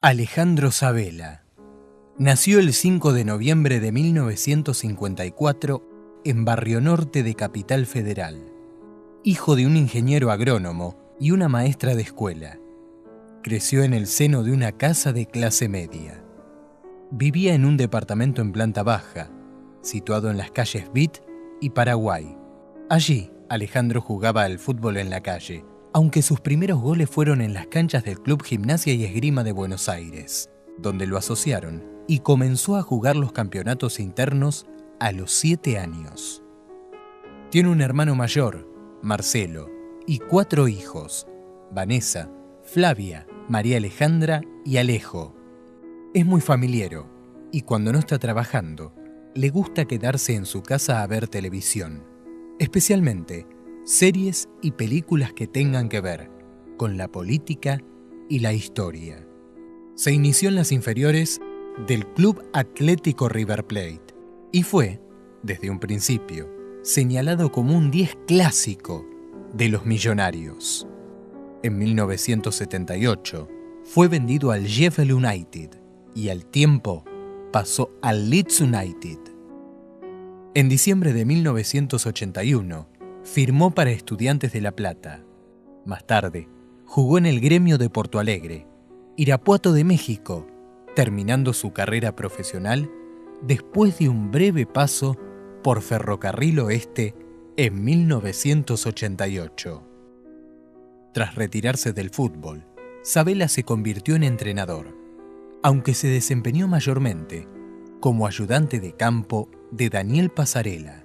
Alejandro Sabela nació el 5 de noviembre de 1954 en Barrio Norte de Capital Federal, hijo de un ingeniero agrónomo y una maestra de escuela. Creció en el seno de una casa de clase media. Vivía en un departamento en planta baja, situado en las calles Beat y Paraguay. Allí, Alejandro jugaba al fútbol en la calle, aunque sus primeros goles fueron en las canchas del Club Gimnasia y Esgrima de Buenos Aires, donde lo asociaron y comenzó a jugar los campeonatos internos a los 7 años. Tiene un hermano mayor, Marcelo, y 4 hijos, Vanessa, Flavia, María Alejandra y Alejo. Es muy familiero y cuando no está trabajando, le gusta quedarse en su casa a ver televisión, especialmente series y películas que tengan que ver con la política y la historia. Se inició en las inferiores del Club Atlético River Plate y fue, desde un principio, señalado como un 10 clásico de los Millonarios. En 1978 fue vendido al Sheffield United y al tiempo pasó al Leeds United. En diciembre de 1981 firmó para Estudiantes de La Plata. Más tarde, jugó en el Gremio de Porto Alegre, Irapuato de México, terminando su carrera profesional después de un breve paso por Ferrocarril Oeste en 1988. Tras retirarse del fútbol, Sabela se convirtió en entrenador, aunque se desempeñó mayormente como ayudante de campo de Daniel Pasarela.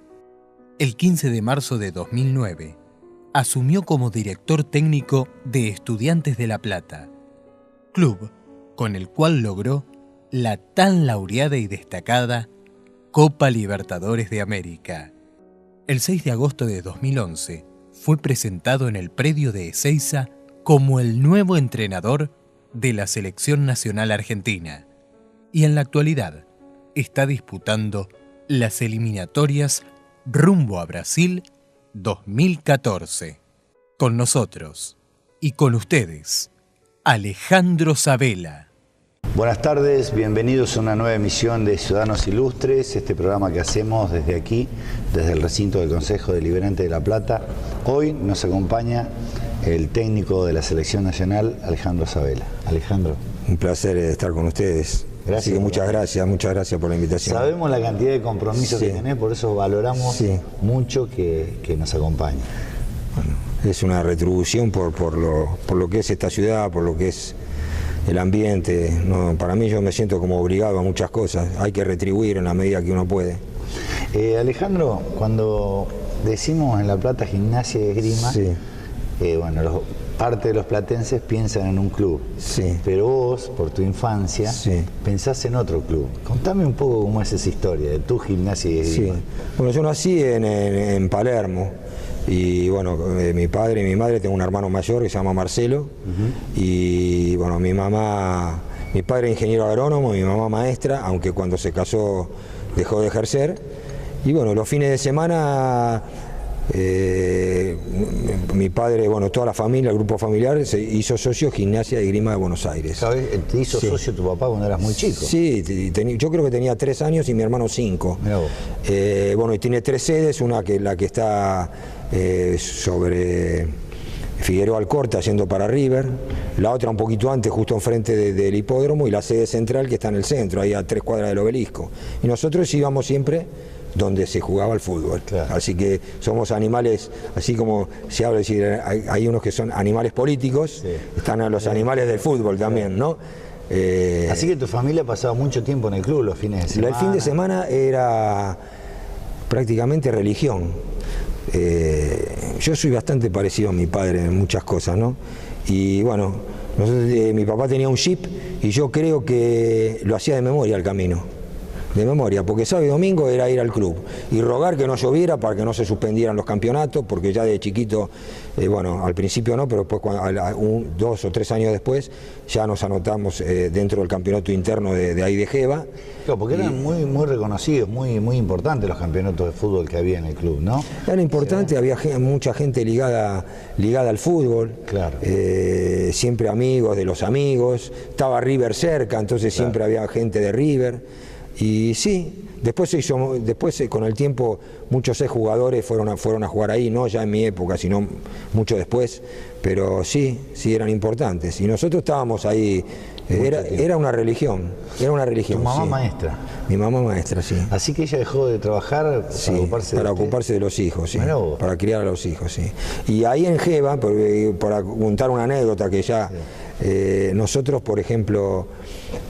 El 15 de marzo de 2009, asumió como director técnico de Estudiantes de La Plata, club con el cual logró la tan laureada y destacada Copa Libertadores de América. El 6 de agosto de 2011, fue presentado en el predio de Ezeiza como el nuevo entrenador de la Selección Nacional Argentina y en la actualidad está disputando las eliminatorias rumbo a Brasil 2014. Con nosotros y con ustedes, Alejandro Sabela. Buenas tardes, bienvenidos a una nueva emisión de Ciudadanos Ilustres, este programa que hacemos desde aquí, desde el recinto del Consejo Deliberante de La Plata. Hoy nos acompaña el técnico de la Selección Nacional, Alejandro Sabela. Alejandro. Un placer estar con ustedes. Gracias. Así que muchas gracias por la invitación. Sabemos la cantidad de compromisos que tenés, por eso valoramos mucho que nos acompañe. Bueno, es una retribución por lo que es esta ciudad, por lo que es el ambiente. No, para mí yo me siento como obligado a muchas cosas. Hay que retribuir en la medida que uno puede. Alejandro, cuando decimos en La Plata Gimnasia y Esgrima, parte de los platenses piensan en un club, pero vos, por tu infancia, pensás en otro club. Contame un poco cómo es esa historia de tu Gimnasia y Esgrima. Bueno, yo nací en Palermo y bueno, mi padre y mi madre, tengo un hermano mayor que se llama Marcelo, y bueno, mi padre ingeniero agrónomo, mi mamá maestra, aunque cuando se casó dejó de ejercer, y bueno, los fines de semana mi padre, bueno, toda la familia, el grupo familiar, se hizo socio Gimnasia y Esgrima de Buenos Aires. ¿Sabes? ¿Te hizo socio tu papá cuando eras muy chico? Sí, yo creo que tenía 3 años y mi hermano 5. Bueno, y tiene 3 sedes, la que está sobre Figueroa Alcorta, yendo para River, la otra un poquito antes, justo enfrente del hipódromo, y la sede central que está en el centro, ahí a 3 cuadras del Obelisco. Y nosotros íbamos siempre donde se jugaba el fútbol. Claro. Así que somos animales, así como se habla, hay unos que son animales políticos, están los animales del fútbol también, ¿no? Así que tu familia pasaba mucho tiempo en el club los fines de semana. El fin de semana era prácticamente religión. Yo soy bastante parecido a mi padre en muchas cosas, ¿no? Y bueno, mi papá tenía un jeep y yo creo que lo hacía de memoria el camino. De memoria, porque sábado y domingo era ir al club y rogar que no lloviera para que no se suspendieran los campeonatos, porque ya de chiquito, bueno, al principio no, pero después, 2 o 3 años después, ya nos anotamos dentro del campeonato interno de ahí de Geva. Claro, porque eran muy reconocidos, muy importantes los campeonatos de fútbol que había en el club, ¿no? Era importante, había mucha gente ligada al fútbol, claro. Siempre amigos de los amigos, estaba River cerca, entonces claro, siempre había gente de River. Y sí, después con el tiempo muchos jugadores fueron a jugar ahí, no ya en mi época, sino mucho después, pero sí eran importantes. Y nosotros estábamos ahí, era una religión, ¿Tu mamá sí. Maestra? Mi mamá maestra, sí. Así que ella dejó de trabajar para ocuparse de los hijos, sí, para criar a los hijos, sí. Y ahí en Geva, para contar una anécdota que ya nosotros, por ejemplo,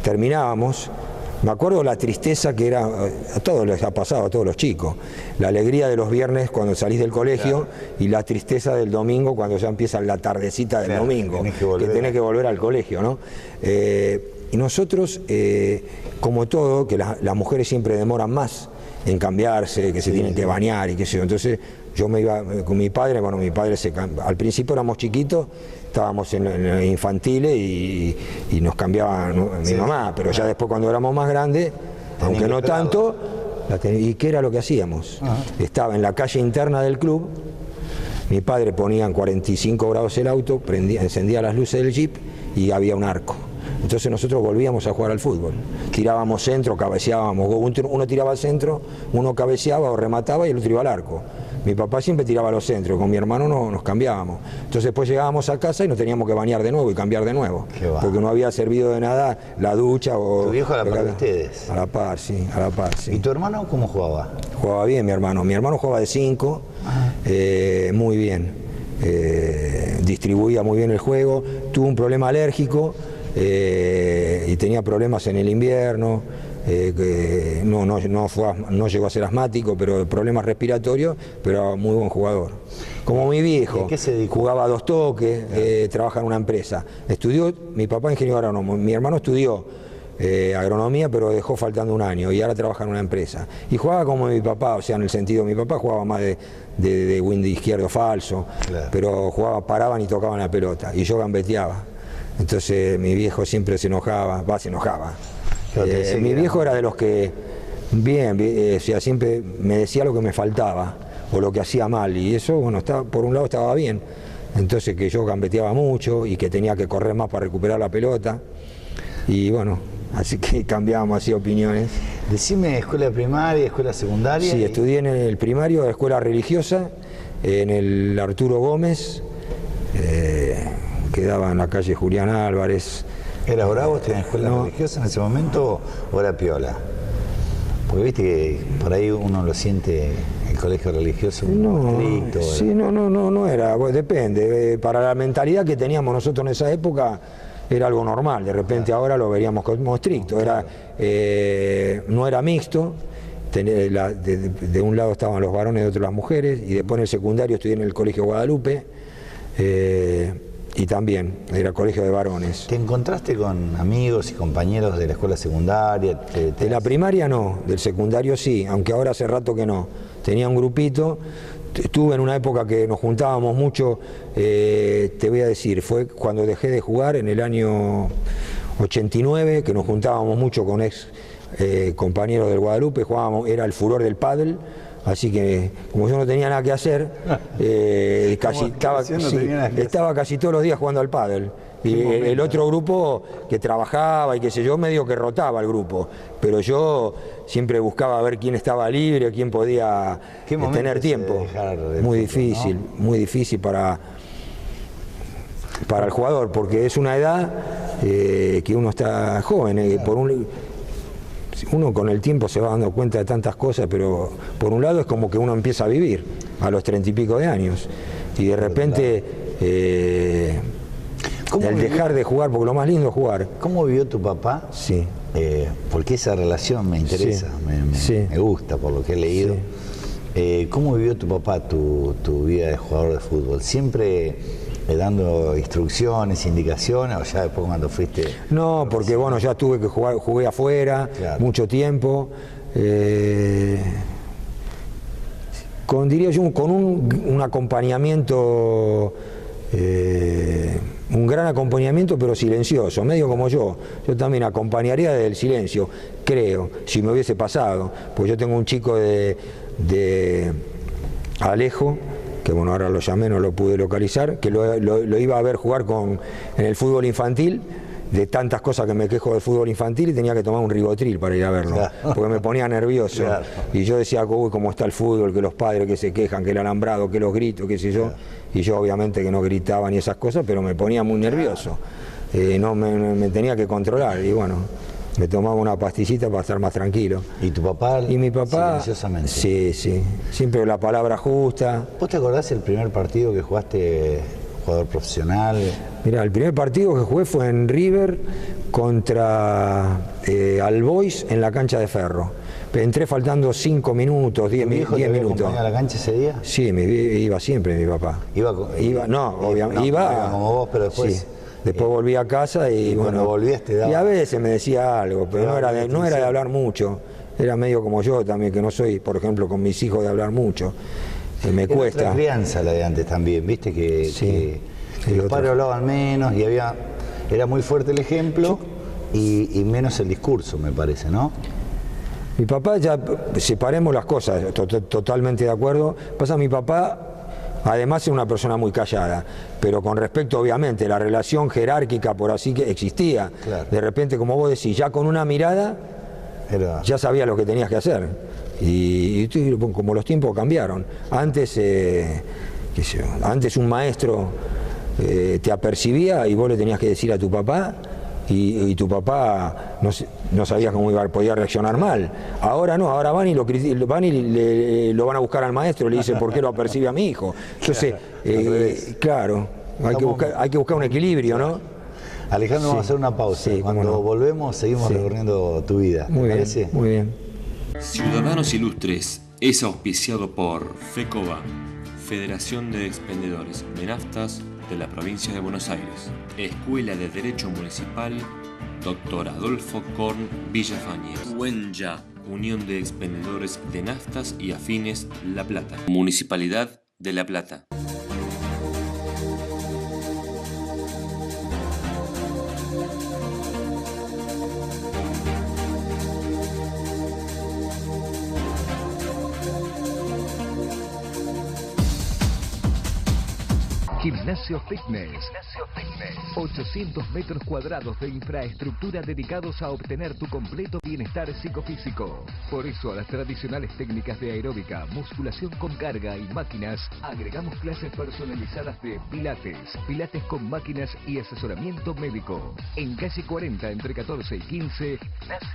terminábamos. Me acuerdo la tristeza que era, a todos les ha pasado, a todos los chicos, la alegría de los viernes cuando salís del colegio, claro, y la tristeza del domingo cuando ya empieza la tardecita del domingo, que tenés que volver al colegio, ¿no? Y nosotros, como todo, que las mujeres siempre demoran más en cambiarse, que se tienen que bañar y qué sé yo, entonces yo me iba con mi padre, bueno, mi padre al principio éramos chiquitos, estábamos en infantiles y nos cambiaba mi mamá, pero ya después cuando éramos más grandes, aunque no tanto, ¿y qué era lo que hacíamos? Estaba en la calle interna del club, mi padre ponía en 45 grados el auto, encendía las luces del jeep y había un arco. Entonces nosotros volvíamos a jugar al fútbol, tirábamos centro, cabeceábamos, uno tiraba al centro, uno cabeceaba o remataba y el otro iba al arco. Mi papá siempre tiraba a los centros, con mi hermano no nos cambiábamos. Entonces después llegábamos a casa y nos teníamos que bañar de nuevo y cambiar de nuevo. Porque no había servido de nada la ducha o... ¿Tu viejo a la par de ustedes? A la par, sí, a la par, sí. ¿Y tu hermano cómo jugaba? Jugaba bien mi hermano. Mi hermano jugaba de 5, muy bien. Distribuía muy bien el juego. Tuvo un problema alérgico y tenía problemas en el invierno. No llegó a ser asmático, pero problemas respiratorios, pero muy buen jugador. Como mi viejo, jugaba a 2 toques, trabaja en una empresa. Mi papá ingeniero agrónomo, mi hermano estudió agronomía, pero dejó faltando un año y ahora trabaja en una empresa. Y jugaba como mi papá, o sea, en el sentido, mi papá jugaba más de wing izquierdo falso, claro, pero paraban y tocaban la pelota, y yo gambeteaba. Entonces mi viejo siempre se enojaba. Mi viejo era de los que, o sea, siempre me decía lo que me faltaba o lo que hacía mal, y eso, bueno, por un lado estaba bien. Entonces que yo gambeteaba mucho y que tenía que correr más para recuperar la pelota, y bueno, así que cambiábamos así opiniones. Decime, escuela primaria, escuela secundaria. Sí, estudié en el primario de la escuela religiosa, en el Arturo Gómez, quedaba en la calle Julián Álvarez. ¿Era bravo? ¿Tenías escuela religiosa en ese momento o era piola? Porque viste que por ahí uno lo siente, el colegio religioso estricto. Sí, no era, depende. Para la mentalidad que teníamos nosotros en esa época era algo normal, de repente ahora lo veríamos como estricto. No era mixto, de un lado estaban los varones, de otro las mujeres, y después en el secundario estudié en el Colegio Guadalupe. Y también era colegio de varones. ¿Te encontraste con amigos y compañeros de la escuela secundaria? De la primaria no, del secundario sí, aunque ahora hace rato que no. Tenía un grupito, estuve en una época que nos juntábamos mucho, te voy a decir, fue cuando dejé de jugar en el año 89, que nos juntábamos mucho con compañeros del Guadalupe, era el furor del pádel. Así que, como yo no tenía nada que hacer, estaba casi todos los días jugando al pádel. Y el otro grupo que trabajaba y qué sé yo, medio que rotaba el grupo. Pero yo siempre buscaba ver quién estaba libre, quién podía tener tiempo. Muy difícil, ¿no? Muy difícil para el jugador, porque es una edad que uno está joven. Uno con el tiempo se va dando cuenta de tantas cosas, pero por un lado es como que uno empieza a vivir a los 30 y pico de años y de repente el dejar de jugar, porque lo más lindo es jugar. ¿Cómo vivió tu papá? Sí. Porque esa relación me interesa, sí, me gusta por lo que he leído. Sí. ¿Cómo vivió tu papá tu vida de jugador de fútbol? ¿Siempre dando instrucciones, indicaciones, o ya después cuando fuiste? No, porque bueno, ya tuve que jugué afuera, claro, mucho tiempo, diría yo, con un acompañamiento, un gran acompañamiento, pero silencioso, medio como yo. Yo también acompañaría del silencio, creo, si me hubiese pasado. Pues yo tengo un chico de Alejo, que bueno, ahora lo llamé, no lo pude localizar, que lo iba a ver jugar en el fútbol infantil. De tantas cosas que me quejo del fútbol infantil, y tenía que tomar un ribotril para ir a verlo, claro, porque me ponía nervioso. Claro. Y yo decía, uy, cómo está el fútbol, que los padres que se quejan, que el alambrado, que los gritos, qué sé yo. Claro. Y yo obviamente que no gritaba ni esas cosas, pero me ponía muy nervioso. No me tenía que controlar, y bueno, me tomaba una pastillita para estar más tranquilo. ¿Y tu papá? Y mi papá, silenciosamente. Sí, siempre la palabra justa. ¿Vos te acordás el primer partido que jugaste jugador profesional? Mira, el primer partido que jugué fue en River contra All Boys en la cancha de Ferro. Entré faltando 5 minutos, 10 minutos. ¿Tu viejo te a la cancha ese día? Sí, iba siempre mi papá. Iba como vos, pero después... Sí. Después volví a casa y bueno, cuando volvías te daba... Y a veces me decía algo, pero no era de hablar mucho. Era medio como yo también, que no soy, por ejemplo, con mis hijos de hablar mucho. Me cuesta. Era otra crianza la de antes también, viste que los padres hablaban menos y era muy fuerte el ejemplo y menos el discurso, me parece, ¿no? Mi papá, ya separemos las cosas, totalmente de acuerdo. Pasa, mi papá además es una persona muy callada, pero con respecto, obviamente, la relación jerárquica, por así que existía. Claro. De repente, como vos decís, ya con una mirada, ya sabía lo que tenías que hacer. Y como los tiempos cambiaron. Antes un maestro te apercibía y vos le tenías que decir a tu papá, y tu papá no sabía cómo podía reaccionar mal. Ahora no, ahora van y lo van a buscar al maestro y le dicen, ¿por qué lo apercibe a mi hijo? Entonces, claro, hay que buscar un equilibrio, ¿no? Alejandro, vamos a hacer una pausa. Sí, cuando volvemos seguimos recorriendo tu vida. Muy bien, parece? Muy bien. Ciudadanos Ilustres es auspiciado por FECOBA, Federación de Expendedores de Naftas de la Provincia de Buenos Aires. Escuela de Derecho Municipal, Dr. Adolfo Korn Villafañez. UENYA, Unión de Expendedores de Naftas y Afines La Plata. Municipalidad de La Plata. Gimnasio Fitness. 800 metros cuadrados de infraestructura dedicados a obtener tu completo bienestar psicofísico. Por eso a las tradicionales técnicas de aeróbica, musculación con carga y máquinas, agregamos clases personalizadas de pilates, pilates con máquinas y asesoramiento médico. En calle 40 entre 14 y 15,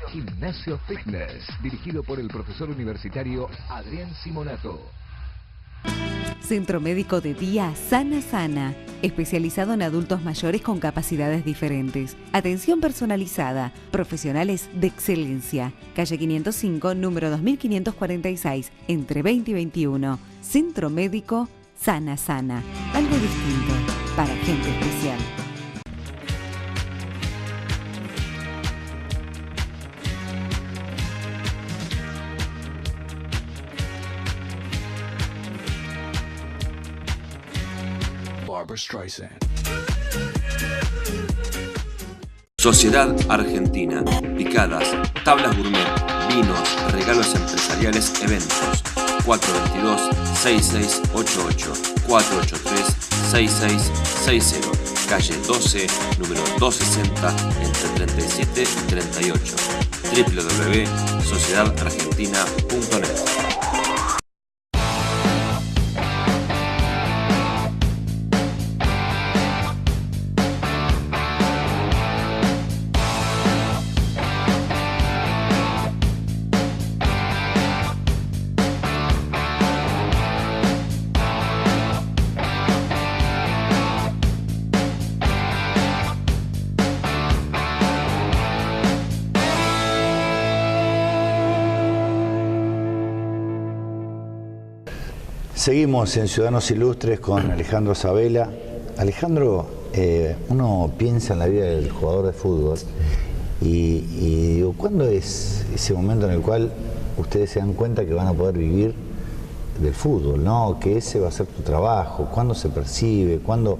Gimnasio Fitness, dirigido por el profesor universitario Adrián Simonato. Centro Médico de Día Sana Sana, especializado en adultos mayores con capacidades diferentes. Atención personalizada, profesionales de excelencia. Calle 505, número 2546, entre 20 y 21. Centro Médico Sana Sana, algo distinto para gente especial. Sociedad Argentina. Picadas, tablas gourmet, vinos, regalos empresariales, eventos. 422-6688, 483-6660. Calle 12, número 260, entre 37 y 38. www.sociedadargentina.net. Seguimos en Ciudadanos Ilustres con Alejandro Sabela. Alejandro, uno piensa en la vida del jugador de fútbol y digo, ¿cuándo es ese momento en el cual ustedes se dan cuenta que van a poder vivir del fútbol, ¿no? Que ese va a ser tu trabajo, cuándo se percibe, cuándo...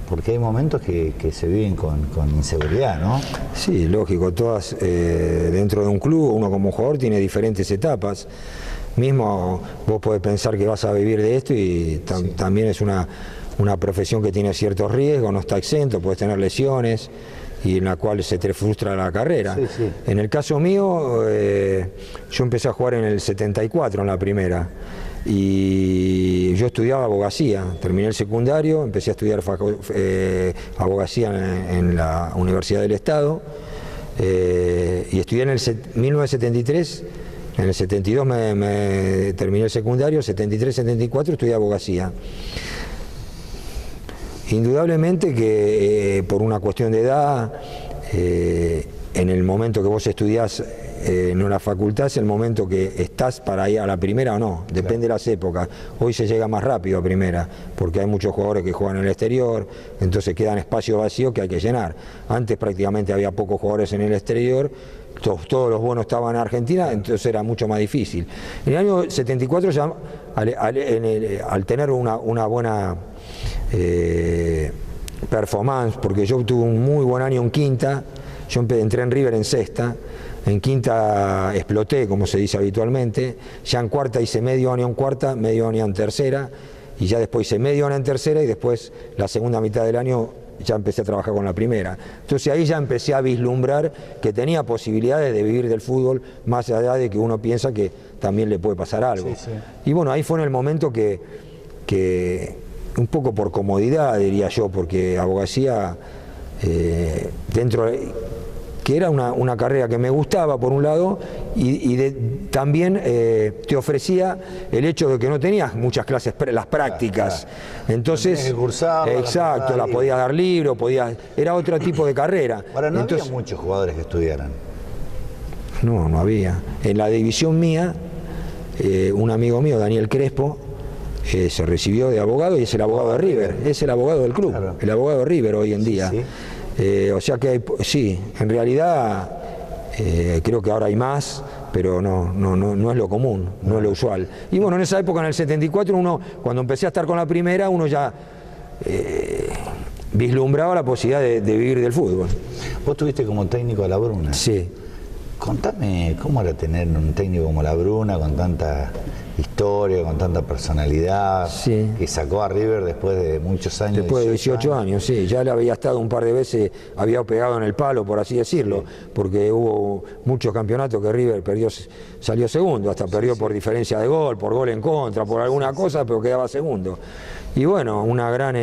Porque hay momentos que se viven con inseguridad, ¿no? Sí, lógico, todas dentro de un club, uno como jugador tiene diferentes etapas. Mismo vos podés pensar que vas a vivir de esto y también es una profesión que tiene ciertos riesgos, no está exento, podés tener lesiones y en la cual se te frustra la carrera. Sí, sí. En el caso mío, yo empecé a jugar en el 74 en la primera. Y yo estudiaba abogacía, terminé el secundario, empecé a estudiar abogacía en la Universidad del Estado y estudié en el 1973, en el 72 me terminé el secundario, 73-74 estudié abogacía. Indudablemente que por una cuestión de edad, en el momento que vos estudiás en una facultad es el momento que estás para ir a la primera o no, depende de las épocas. Hoy se llega más rápido a primera, porque hay muchos jugadores que juegan en el exterior, entonces quedan espacios vacíos que hay que llenar. Antes prácticamente había pocos jugadores en el exterior, todos los buenos estaban en Argentina, entonces era mucho más difícil. En el año 74 ya, al tener una buena performance, porque yo tuve un muy buen año en quinta, yo entré en River en sexta, en quinta exploté, como se dice habitualmente, ya en cuarta hice medio año en cuarta, medio año en tercera, y ya después hice medio año en tercera, y después la segunda mitad del año ya empecé a trabajar con la primera. Entonces ahí ya empecé a vislumbrar que tenía posibilidades de vivir del fútbol, más allá de que uno piensa que también le puede pasar algo. Sí, sí. Y bueno, ahí fue en el momento que un poco por comodidad, diría yo, porque abogacía dentro que era una carrera que me gustaba por un lado y también te ofrecía el hecho de que no tenías muchas clases, las prácticas. Entonces, exacto, la podías dar libre, era otro tipo de carrera. Ahora, ¿no había muchos jugadores que estudiaran? No había. En la división mía, un amigo mío, Daniel Crespo, se recibió de abogado y es el abogado de River, es el abogado del club, claro. El abogado de River hoy en día. Sí. O sea que sí, en realidad creo que ahora hay más, pero no es lo común, no es lo usual. Y bueno, en esa época, en el 74, cuando empecé a estar con la primera, uno ya vislumbraba la posibilidad de vivir del fútbol. Vos tuviste como técnico a La Bruna. Sí. Contame cómo era tener un técnico como La Bruna, con tanta historia, con tanta personalidad, sí, que sacó a River después de muchos años. Después de 18 años, sí, ya le había estado un par de veces, había pegado en el palo, por así decirlo, sí, porque hubo muchos campeonatos que River salió segundo, hasta perdió por diferencia de gol, por gol en contra, por alguna cosa, pero quedaba segundo. Y bueno, un gran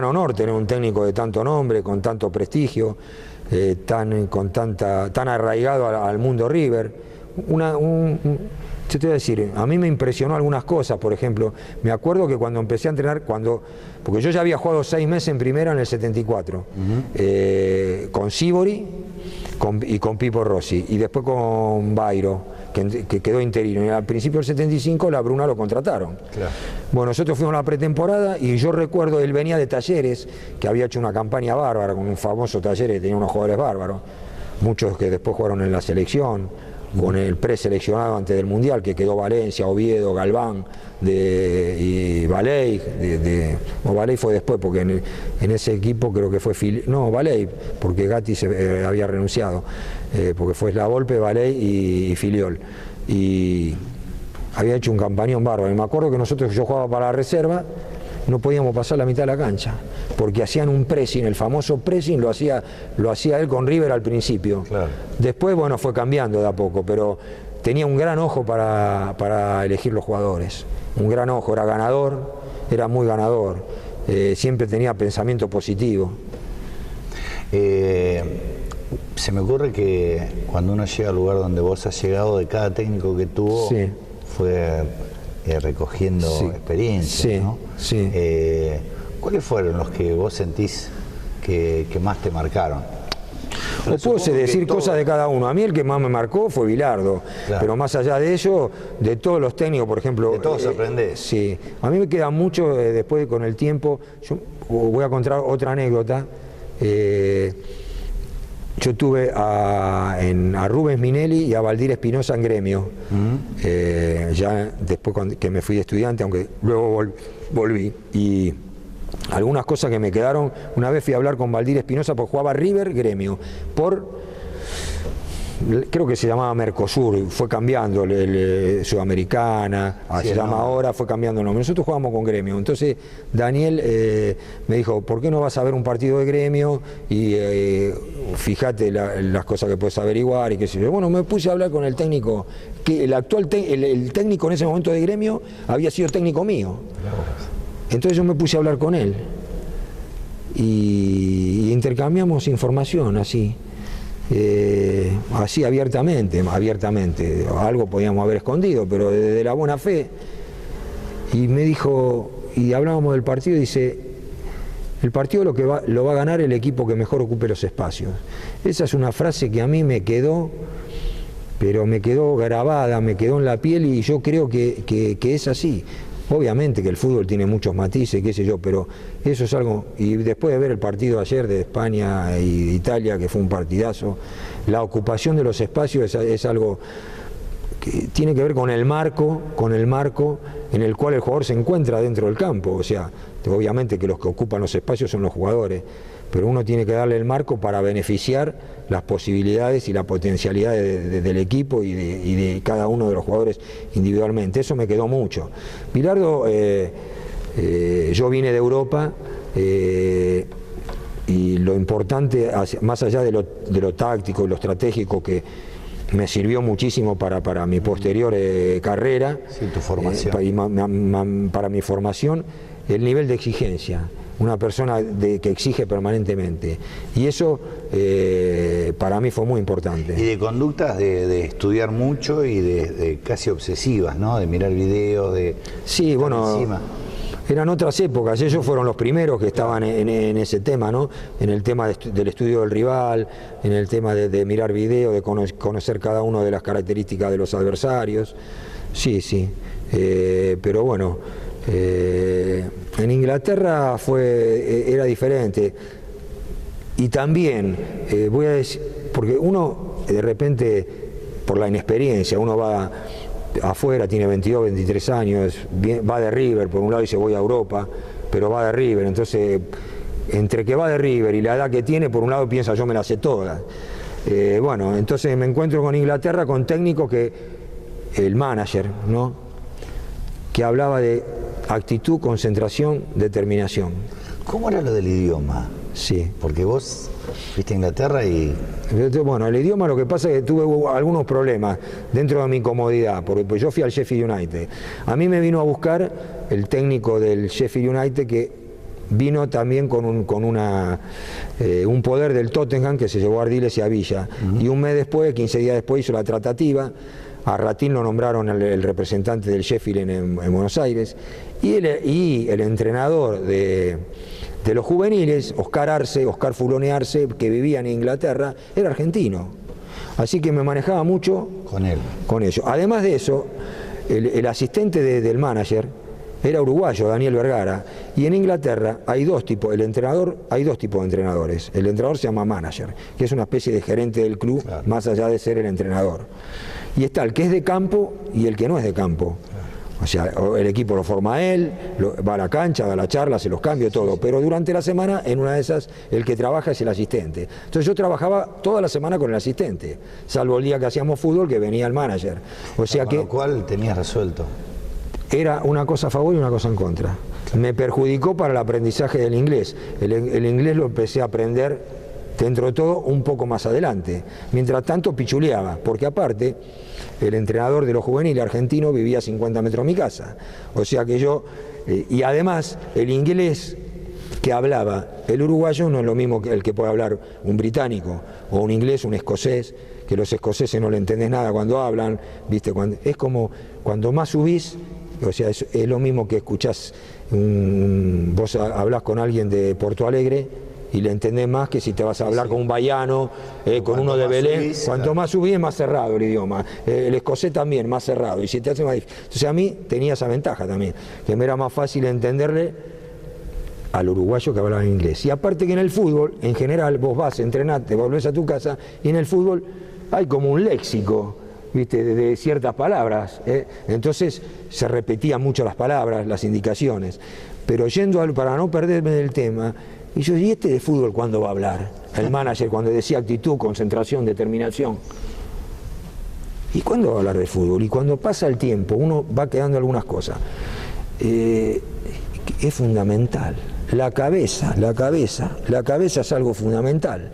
honor tener un técnico de tanto nombre, con tanto prestigio, tan arraigado al mundo River. Yo te voy a decir, a mí me impresionó algunas cosas. Por ejemplo, me acuerdo que cuando empecé a entrenar, porque yo ya había jugado 6 meses en primera en el 74, con Sibori y con Pipo Rossi, y después con Bairo, que quedó interino, y al principio del 75 La Bruna lo contrataron. Claro. Bueno, nosotros fuimos a la pretemporada y yo recuerdo, él venía de Talleres, que había hecho una campaña bárbara con un famoso Talleres que tenía unos jugadores bárbaros, muchos que después jugaron en la selección, con el preseleccionado antes del Mundial, que quedó Valencia, Oviedo, Galván y Valey, Valey fue después, porque en ese equipo creo que fue Valey, porque Gatti había renunciado, porque fue La Volpe, Valey y Filiol, y había hecho un campañón bárbaro. Y me acuerdo que yo jugaba para la reserva, no podíamos pasar la mitad de la cancha, porque hacían un pressing, el famoso pressing lo hacía él con River al principio. Claro. Después, bueno, fue cambiando de a poco, pero tenía un gran ojo para elegir los jugadores, un gran ojo, era ganador, era muy ganador, siempre tenía pensamiento positivo. Se me ocurre que cuando uno llega al lugar donde vos has llegado, de cada técnico que tuvo, sí, fue recogiendo, sí, experiencias, sí, ¿no? Sí. ¿Cuáles fueron los que vos sentís que más te marcaron? O puedo decir cosas de cada uno. A mí el que más me marcó fue Bilardo, claro, pero más allá de ello, de todos los técnicos, por ejemplo... De todos aprendés. Sí. A mí me queda mucho, después con el tiempo, yo voy a contar otra anécdota. Yo tuve a Rubens Minelli y a Valdir Espinosa en Gremio, ya después que me fui de estudiante, aunque luego volví. Y algunas cosas que me quedaron, una vez fui a hablar con Valdir Espinosa porque jugaba River Gremio, creo que se llamaba Mercosur, fue cambiando, Sudamericana, se llama ahora, fue cambiando el nombre. Nosotros jugamos con Gremio, entonces Daniel me dijo, ¿por qué no vas a ver un partido de Gremio? Y fíjate las cosas que puedes averiguar y qué sé yo. Bueno, me puse a hablar con el técnico, que el técnico en ese momento de Gremio había sido técnico mío. Entonces yo me puse a hablar con él y intercambiamos información así. Así abiertamente, algo podíamos haber escondido, pero desde la buena fe. Y me dijo, y hablábamos del partido, y dice, el partido lo va a ganar el equipo que mejor ocupe los espacios. Esa es una frase que a mí me quedó, pero me quedó grabada, me quedó en la piel, y yo creo que es así. Obviamente que el fútbol tiene muchos matices, qué sé yo, pero eso es algo, y después de ver el partido ayer de España y de Italia, que fue un partidazo, la ocupación de los espacios es algo que tiene que ver con el marco en el cual el jugador se encuentra dentro del campo. O sea, obviamente que los que ocupan los espacios son los jugadores, pero uno tiene que darle el marco para beneficiar las posibilidades y la potencialidad del equipo y de cada uno de los jugadores individualmente. Eso me quedó mucho. Bilardo, yo vine de Europa y lo importante, más allá de lo táctico y lo estratégico, que me sirvió muchísimo para mi posterior carrera, sí, tu formación. Para mi formación, el nivel de exigencia. Una persona que exige permanentemente, y eso para mí fue muy importante. Y de conductas de estudiar mucho y de casi obsesivas, ¿no? De mirar videos, de sí, bueno, encima. Eran otras épocas, ellos fueron los primeros que estaban en ese tema, ¿no? En el tema del estudio del rival, en el tema de mirar videos, de conocer cada una de las características de los adversarios. Sí, pero bueno, en Inglaterra era diferente. Y también, voy a decir, porque uno de repente, por la inexperiencia, uno va afuera, tiene 22, 23 años, va de River, por un lado dice voy a Europa, pero va de River, entonces entre que va de River y la edad que tiene, por un lado piensa yo me la sé toda. Bueno, entonces me encuentro con Inglaterra, con técnicos el manager, ¿no? Que hablaba de actitud, concentración, determinación. ¿Cómo era lo del idioma? Sí. Porque vos fuiste a Inglaterra y... Bueno, el idioma, lo que pasa es que tuve algunos problemas dentro de mi comodidad, porque pues yo fui al Sheffield United. A mí me vino a buscar el técnico del Sheffield United, que vino también con un poder del Tottenham, que se llevó a Ardiles y a Villa. Y un mes después, 15 días después, hizo la tratativa. A Ratín lo nombraron el representante del Sheffield en Buenos Aires, y el entrenador de los juveniles, Oscar Fulone Arce, que vivía en Inglaterra, era argentino. Así que me manejaba mucho con ellos. Además de eso, el asistente del manager era uruguayo, Daniel Vergara, y en Inglaterra hay dos tipos de entrenadores. El entrenador se llama manager, que es una especie de gerente del club, claro, más allá de ser el entrenador. Y está el que es de campo y el que no es de campo. O sea, el equipo lo forma él, va a la cancha, va a la charla, se los cambia, todo. Pero durante la semana, en una de esas, el que trabaja es el asistente. Entonces yo trabajaba toda la semana con el asistente, salvo el día que hacíamos fútbol, que venía el manager. O sea, con lo cual tenías resuelto. Era una cosa a favor y una cosa en contra. Me perjudicó para el aprendizaje del inglés. El inglés lo empecé a aprender, dentro de todo, un poco más adelante. Mientras tanto pichuleaba, porque aparte, el entrenador de los juveniles argentino vivía a 50 metros de mi casa. O sea que yo, y además el inglés que hablaba el uruguayo no es lo mismo que el que puede hablar un británico, o un inglés, un escocés, que los escoceses no le entendés nada cuando hablan, ¿viste? Es como cuando más subís, o sea, es lo mismo que escuchás, vos hablás con alguien de Porto Alegre y le entendés más que si te vas a hablar con un baiano, con uno de Belén. Cuanto más subís es más cerrado el idioma. El escocés también, más cerrado, y si te hace más difícil. Entonces a mí tenía esa ventaja también, que me era más fácil entenderle al uruguayo que hablaba inglés. Y aparte que en el fútbol, en general, vos vas, entrenás, te volvés a tu casa, y en el fútbol hay como un léxico, ¿viste?, de ciertas palabras, entonces se repetían mucho las palabras, las indicaciones, pero para no perderme del tema, y yo, ¿y este de fútbol cuándo va a hablar? El manager, cuando decía actitud, concentración, determinación. ¿Y cuándo va a hablar de fútbol? Y cuando pasa el tiempo, uno va quedando algunas cosas. Es fundamental. La cabeza es algo fundamental.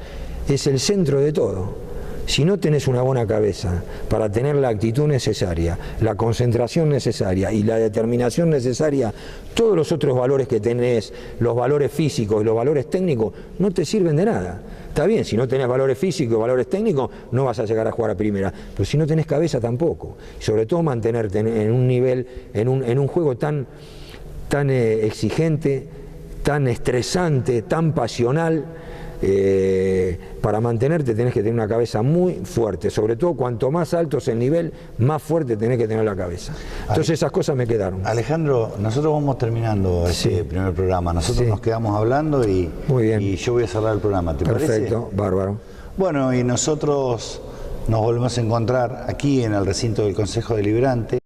Es el centro de todo. Si no tenés una buena cabeza para tener la actitud necesaria, la concentración necesaria y la determinación necesaria, todos los otros valores que tenés, los valores físicos y los valores técnicos, no te sirven de nada. Está bien, si no tenés valores físicos y valores técnicos, no vas a llegar a jugar a primera, pero si no tenés cabeza tampoco. Sobre todo mantenerte en un nivel, en un juego tan exigente, tan estresante, tan pasional. Para mantenerte tenés que tener una cabeza muy fuerte, sobre todo cuanto más alto es el nivel, más fuerte tenés que tener la cabeza. Entonces esas cosas me quedaron. Alejandro, nosotros vamos terminando este primer programa, nosotros nos quedamos hablando y yo voy a cerrar el programa, ¿te parece? Perfecto, bárbaro. Bueno, y nosotros nos volvemos a encontrar aquí en el recinto del Consejo Deliberante.